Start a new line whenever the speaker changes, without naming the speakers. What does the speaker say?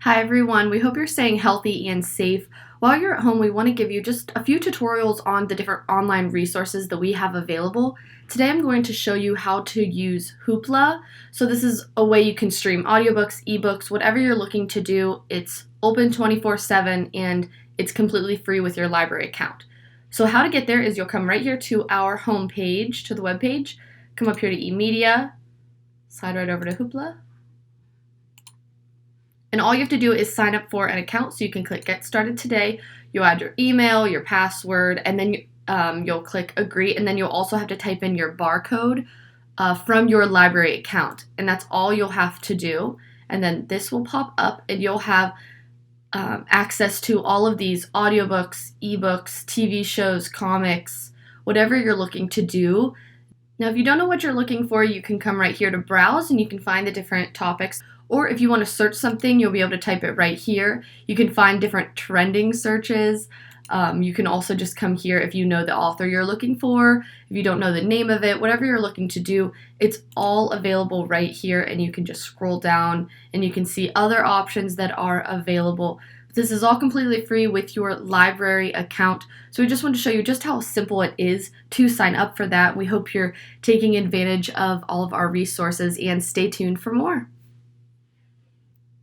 Hi everyone, we hope you're staying healthy and safe. While you're at home, we want to give you just a few tutorials on the different online resources that we have available. Today I'm going to show you how to use Hoopla. So this is a way you can stream audiobooks, ebooks, whatever you're looking to do. It's open 24/7 and it's completely free with your library account. So how to get there is you'll come right here to our home page, to the web page, come up here to eMedia, slide right over to Hoopla. And all you have to do is sign up for an account. So you can click Get Started Today. You'll add your email, your password, and then you'll click Agree. And then you'll also have to type in your barcode from your library account. And that's all you'll have to do. And then this will pop up and you'll have access to all of these audiobooks, ebooks, TV shows, comics, whatever you're looking to do. Now, if you don't know what you're looking for, you can come right here to browse and you can find the different topics. Or if you want to search something, you'll be able to type it right here. You can find different trending searches. You can also just come here if you know the author you're looking for, if you don't know the name of it, whatever you're looking to do, it's all available right here and you can just scroll down and you can see other options that are available. This is all completely free with your library account. So we just want to show you just how simple it is to sign up for that. We hope you're taking advantage of all of our resources and stay tuned for more.